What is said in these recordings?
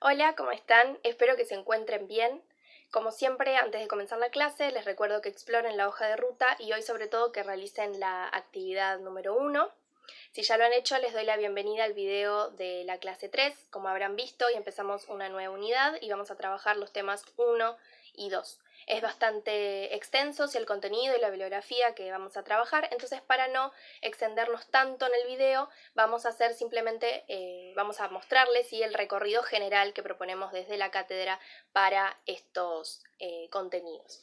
Hola, ¿cómo están? Espero que se encuentren bien. Como siempre, antes de comenzar la clase, les recuerdo que exploren la hoja de ruta y hoy sobre todo que realicen la actividad número 1. Si ya lo han hecho, les doy la bienvenida al video de la clase 3. Como habrán visto, y empezamos una nueva unidad y vamos a trabajar los temas 1 y 2. Es bastante extenso el contenido y la bibliografía que vamos a trabajar, entonces para no extendernos tanto en el video, vamos a hacer simplemente, vamos a mostrarles el recorrido general que proponemos desde la cátedra para estos contenidos.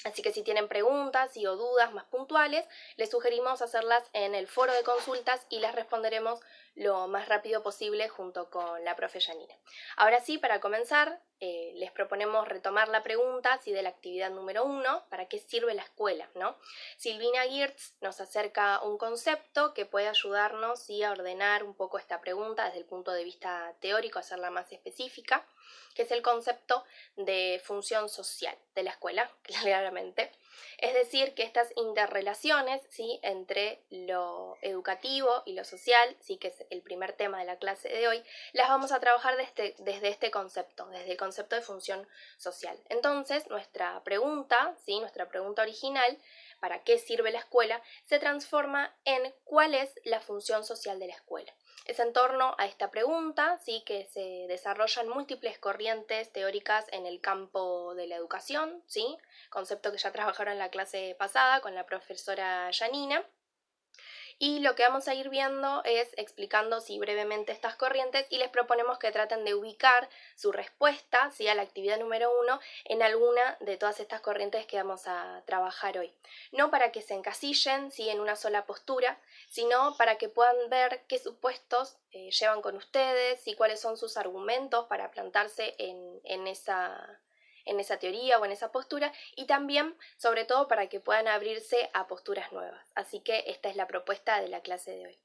Así que si tienen preguntas o dudas más puntuales, les sugerimos hacerlas en el foro de consultas y las responderemos lo más rápido posible junto con la profe Janina. Ahora sí, para comenzar, les proponemos retomar la pregunta de la actividad número 1, ¿para qué sirve la escuela? ¿No? Silvina Geertz nos acerca un concepto que puede ayudarnos a ordenar un poco esta pregunta desde el punto de vista teórico, hacerla más específica, que es el concepto de función social de la escuela, claramente. Es decir, que estas interrelaciones entre lo educativo y lo social, que es el primer tema de la clase de hoy, las vamos a trabajar desde este concepto, desde el concepto de función social. Entonces, nuestra pregunta original, ¿para qué sirve la escuela?, se transforma en ¿cuál es la función social de la escuela? Es en torno a esta pregunta que se desarrollan múltiples corrientes teóricas en el campo de la educación, concepto que ya trabajaron en la clase pasada con la profesora Janina. Y lo que vamos a ir viendo es explicando brevemente estas corrientes y les proponemos que traten de ubicar su respuesta a la actividad número 1 en alguna de todas estas corrientes que vamos a trabajar hoy. No para que se encasillen en una sola postura, sino para que puedan ver qué supuestos llevan con ustedes y cuáles son sus argumentos para plantarse en esa teoría o en esa postura, y también, sobre todo, para que puedan abrirse a posturas nuevas. Así que esta es la propuesta de la clase de hoy.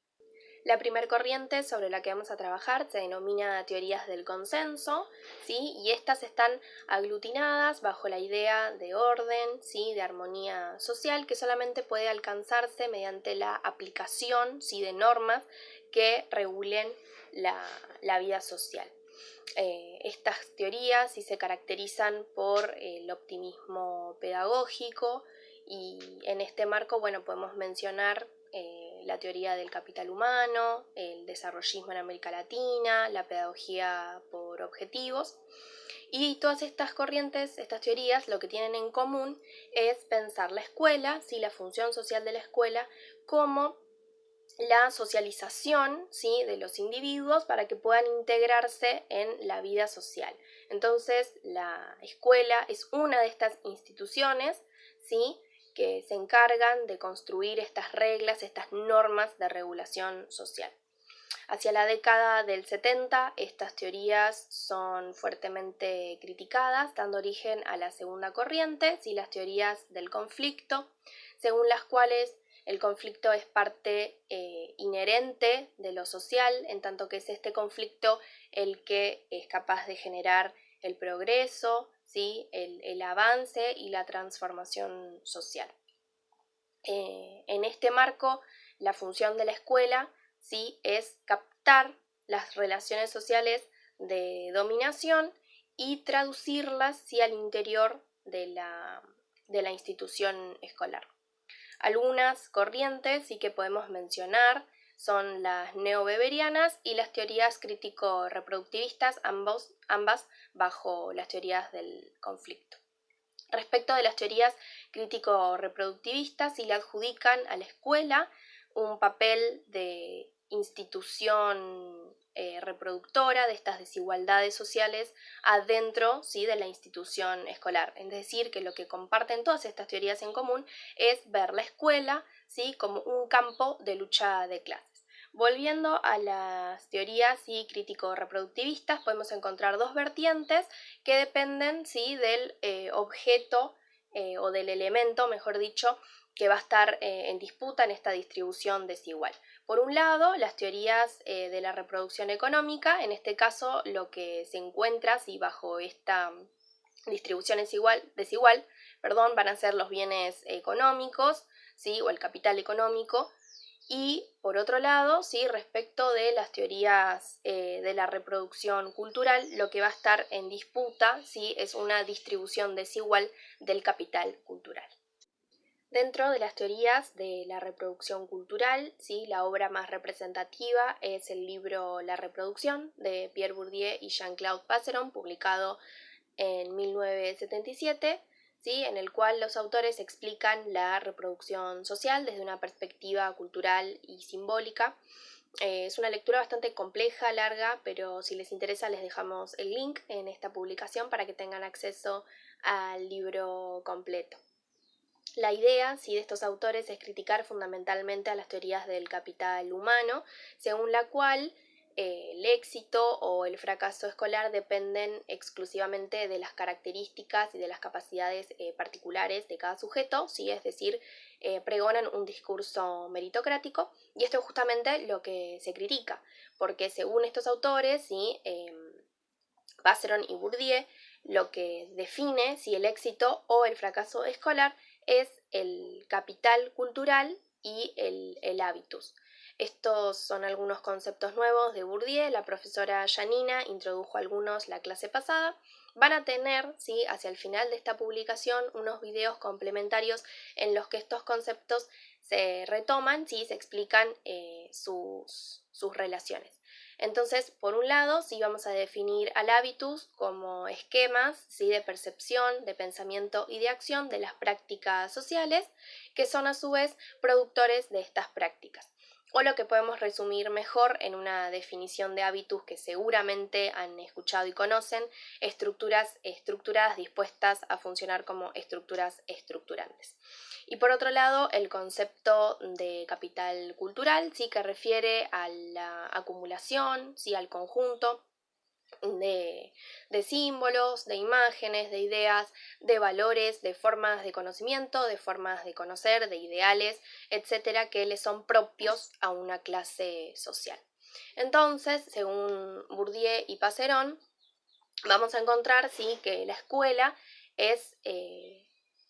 La primer corriente sobre la que vamos a trabajar se denomina teorías del consenso, y estas están aglutinadas bajo la idea de orden, de armonía social, que solamente puede alcanzarse mediante la aplicación de normas que regulen la vida social. Estas teorías se caracterizan por el optimismo pedagógico, y en este marco podemos mencionar la teoría del capital humano, el desarrollismo en América Latina, la pedagogía por objetivos. Y todas estas corrientes, estas teorías, lo que tienen en común es pensar la escuela, la función social de la escuela, como la socialización de los individuos para que puedan integrarse en la vida social. Entonces, la escuela es una de estas instituciones que se encargan de construir estas reglas, estas normas de regulación social. Hacia la década del 70, estas teorías son fuertemente criticadas, dando origen a la segunda corriente, las teorías del conflicto, según las cuales el conflicto es parte inherente de lo social, en tanto que es este conflicto el que es capaz de generar el progreso, el avance y la transformación social. En este marco, la función de la escuela es captar las relaciones sociales de dominación y traducirlas al interior de la institución escolar. Algunas corrientes que podemos mencionar son las neoweberianas y las teorías crítico-reproductivistas, ambas bajo las teorías del conflicto. Respecto de las teorías crítico-reproductivistas, le adjudican a la escuela un papel de institución reproductora de estas desigualdades sociales adentro de la institución escolar. Es decir, que lo que comparten todas estas teorías en común es ver la escuela como un campo de lucha de clases. Volviendo a las teorías crítico-reproductivistas, podemos encontrar dos vertientes que dependen del objeto o del elemento, mejor dicho, que va a estar en disputa en esta distribución desigual. Por un lado, las teorías de la reproducción económica, en este caso lo que se encuentra bajo esta distribución desigual, van a ser los bienes económicos, o el capital económico, Y por otro lado, ¿sí? Respecto de las teorías de la reproducción cultural, lo que va a estar en disputa, ¿sí? Es una distribución desigual del capital cultural. Dentro de las teorías de la reproducción cultural, ¿sí? La obra más representativa es el libro La reproducción de Pierre Bourdieu y Jean-Claude Passeron, publicado en 1977, ¿sí? En el cual los autores explican la reproducción social desde una perspectiva cultural y simbólica. Es una lectura bastante compleja, larga, pero si les interesa les dejamos el link en esta publicación para que tengan acceso al libro completo. La idea, ¿sí? De estos autores es criticar fundamentalmente a las teorías del capital humano, según la cual el éxito o el fracaso escolar dependen exclusivamente de las características y de las capacidades particulares de cada sujeto, ¿sí? Es decir, pregonan un discurso meritocrático, y esto es justamente lo que se critica, porque según estos autores, ¿sí? Passeron y Bourdieu, lo que define si el éxito o el fracaso escolar es el capital cultural y el hábitus. Estos son algunos conceptos nuevos de Bourdieu. La profesora Janina introdujo algunos la clase pasada. Van a tener, ¿sí? Hacia el final de esta publicación unos videos complementarios en los que estos conceptos se retoman, ¿sí? Se explican sus relaciones. Entonces, por un lado, sí vamos a definir al hábitus como esquemas, ¿sí? De percepción, de pensamiento y de acción de las prácticas sociales, que son a su vez productores de estas prácticas. O lo que podemos resumir mejor en una definición de hábitus que seguramente han escuchado y conocen, estructuras estructuradas dispuestas a funcionar como estructuras estructurantes. Y por otro lado, el concepto de capital cultural, sí, que refiere a la acumulación, sí, al conjunto de símbolos, de imágenes, de ideas, de valores, de formas de conocimiento, de formas de conocer, de ideales, etcétera, que le son propios a una clase social. Entonces, según Bourdieu y Passeron, vamos a encontrar, sí, que la escuela es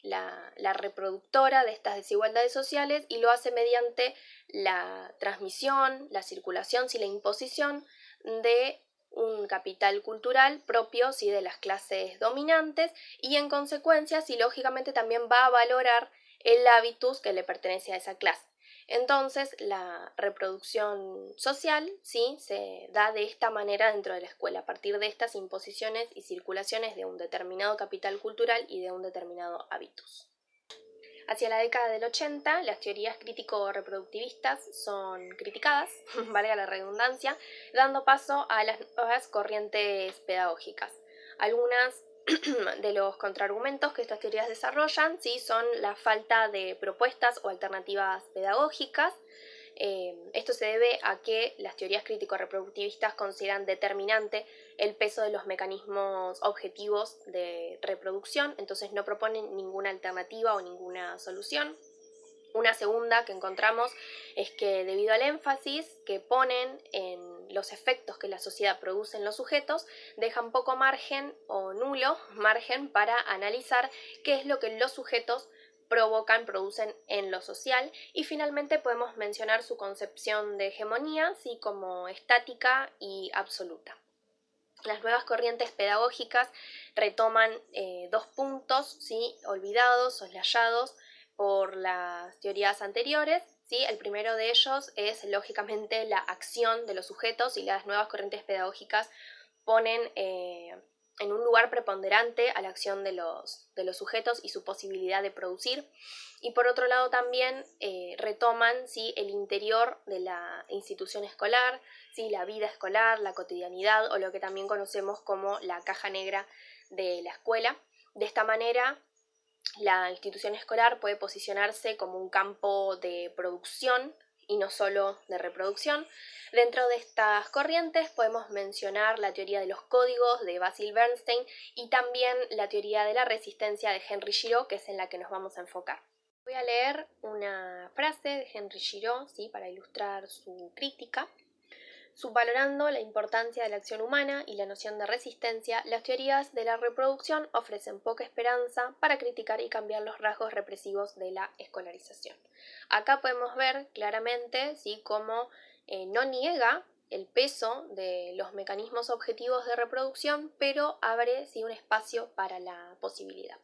la reproductora de estas desigualdades sociales, y lo hace mediante la transmisión, la circulación, sí, la imposición de un capital cultural propio, sí, de las clases dominantes, y en consecuencia, sí, lógicamente también va a valorar el hábitus que le pertenece a esa clase. Entonces, la reproducción social, ¿sí? Se da de esta manera dentro de la escuela, a partir de estas imposiciones y circulaciones de un determinado capital cultural y de un determinado hábitus. Hacia la década del 80, las teorías crítico-reproductivistas son criticadas, valga la redundancia, dando paso a las nuevas corrientes pedagógicas. Algunas de los contraargumentos que estas teorías desarrollan, ¿sí? Son la falta de propuestas o alternativas pedagógicas. Esto se debe a que las teorías crítico-reproductivistas consideran determinante el peso de los mecanismos objetivos de reproducción, entonces no proponen ninguna alternativa o ninguna solución. Una segunda que encontramos es que debido al énfasis que ponen en los efectos que la sociedad produce en los sujetos, dejan poco margen o nulo margen para analizar qué es lo que los sujetos producen en lo social. Y finalmente podemos mencionar su concepción de hegemonía, sí, como estática y absoluta. Las nuevas corrientes pedagógicas retoman dos puntos, ¿sí? Olvidados, soslayados por las teorías anteriores, ¿sí? El primero de ellos es lógicamente la acción de los sujetos, y las nuevas corrientes pedagógicas ponen en un lugar preponderante a la acción de los sujetos y su posibilidad de producir. Y por otro lado también retoman, ¿sí? El interior de la institución escolar, ¿sí? La vida escolar, la cotidianidad, o lo que también conocemos como la caja negra de la escuela. De esta manera, la institución escolar puede posicionarse como un campo de producción y no solo de reproducción. Dentro de estas corrientes podemos mencionar la teoría de los códigos de Basil Bernstein y también la teoría de la resistencia de Henry Giraud, que es en la que nos vamos a enfocar. Voy a leer una frase de Henry Giraud, ¿sí? Para ilustrar su crítica. Subvalorando la importancia de la acción humana y la noción de resistencia, las teorías de la reproducción ofrecen poca esperanza para criticar y cambiar los rasgos represivos de la escolarización. Acá podemos ver claramente cómo no niega el peso de los mecanismos objetivos de reproducción, pero abre un espacio para la posibilidad.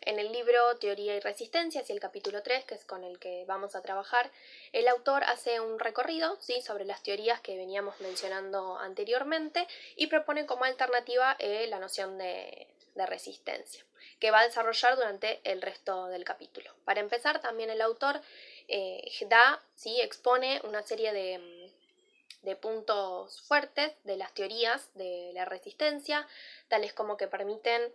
En el libro Teoría y Resistencia, el capítulo 3, que es con el que vamos a trabajar, el autor hace un recorrido sobre las teorías que veníamos mencionando anteriormente y propone como alternativa la noción de resistencia, que va a desarrollar durante el resto del capítulo. Para empezar, también el autor expone una serie de puntos fuertes de las teorías de la resistencia, tales como que permiten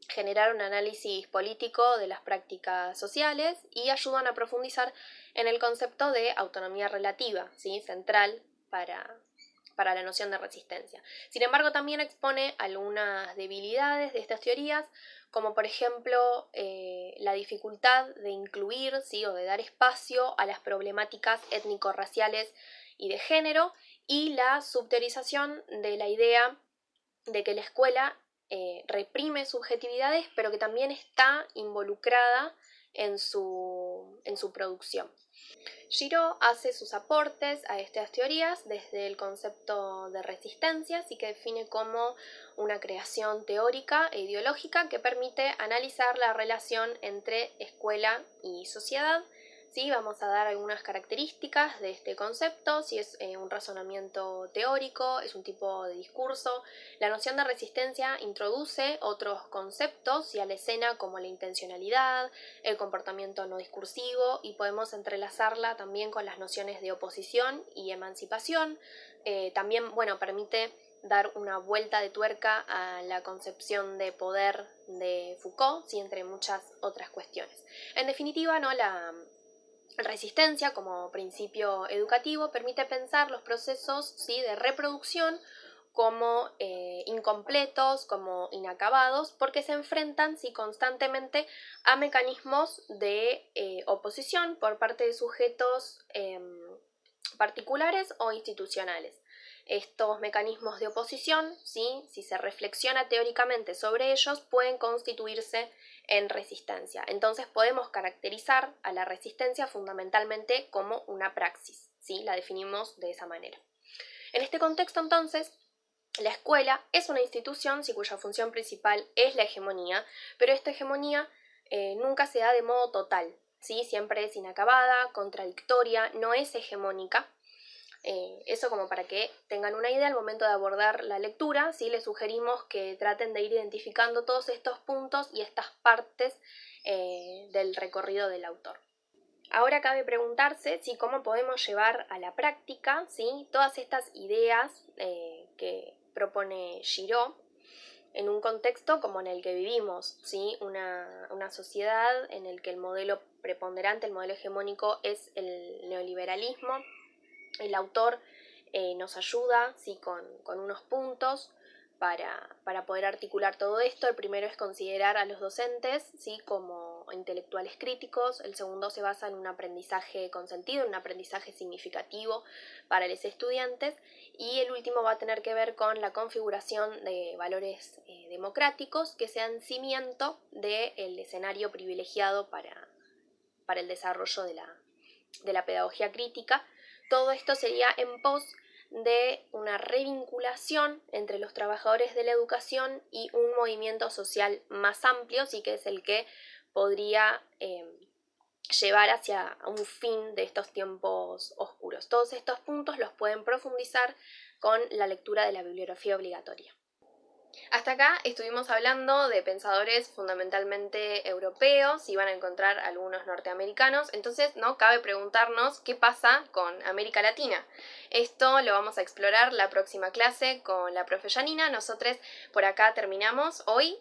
generar un análisis político de las prácticas sociales y ayudan a profundizar en el concepto de autonomía relativa, central para la noción de resistencia. Sin embargo, también expone algunas debilidades de estas teorías, como por ejemplo la dificultad de incluir o de dar espacio a las problemáticas étnico-raciales y de género, y la subteorización de la idea de que la escuela reprime subjetividades, pero que también está involucrada en su producción. Giraud hace sus aportes a estas teorías desde el concepto de resistencia, así que define como una creación teórica e ideológica que permite analizar la relación entre escuela y sociedad. Vamos a dar algunas características de este concepto, si es un razonamiento teórico, es un tipo de discurso. La noción de resistencia introduce otros conceptos a la escena, como la intencionalidad, el comportamiento no discursivo, y podemos entrelazarla también con las nociones de oposición y emancipación. También permite dar una vuelta de tuerca a la concepción de poder de Foucault, entre muchas otras cuestiones. En definitiva, la resistencia como principio educativo permite pensar los procesos de reproducción como incompletos, como inacabados, porque se enfrentan constantemente a mecanismos de oposición por parte de sujetos particulares o institucionales. Estos mecanismos de oposición, si se reflexiona teóricamente sobre ellos, pueden constituirse en resistencia. Entonces podemos caracterizar a la resistencia fundamentalmente como una praxis, la definimos de esa manera. En este contexto, entonces, la escuela es una institución cuya función principal es la hegemonía, pero esta hegemonía nunca se da de modo total, siempre es inacabada, contradictoria, no es hegemónica. Eso como para que tengan una idea al momento de abordar la lectura. Les sugerimos que traten de ir identificando todos estos puntos y estas partes del recorrido del autor. Ahora cabe preguntarse cómo podemos llevar a la práctica todas estas ideas que propone Giraud en un contexto como en el que vivimos, una sociedad en el que el modelo preponderante, el modelo hegemónico, es el neoliberalismo. El autor nos ayuda con unos puntos para poder articular todo esto. El primero es considerar a los docentes como intelectuales críticos. El segundo se basa en un aprendizaje consentido, en un aprendizaje significativo para los estudiantes. Y el último va a tener que ver con la configuración de valores democráticos que sean cimiento del escenario privilegiado para el desarrollo de la pedagogía crítica. Todo esto sería en pos de una revinculación entre los trabajadores de la educación y un movimiento social más amplio, que es el que podría llevar hacia un fin de estos tiempos oscuros. Todos estos puntos los pueden profundizar con la lectura de la bibliografía obligatoria. Hasta acá estuvimos hablando de pensadores fundamentalmente europeos, y van a encontrar algunos norteamericanos. Entonces no cabe preguntarnos qué pasa con América Latina. Esto lo vamos a explorar la próxima clase con la profe Janina. Nosotros por acá terminamos hoy.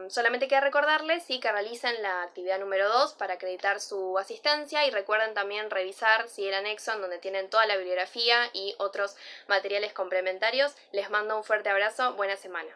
Solamente queda recordarles que realicen la actividad número 2 para acreditar su asistencia, y recuerden también revisar el anexo en donde tienen toda la bibliografía y otros materiales complementarios. Les mando un fuerte abrazo, buena semana.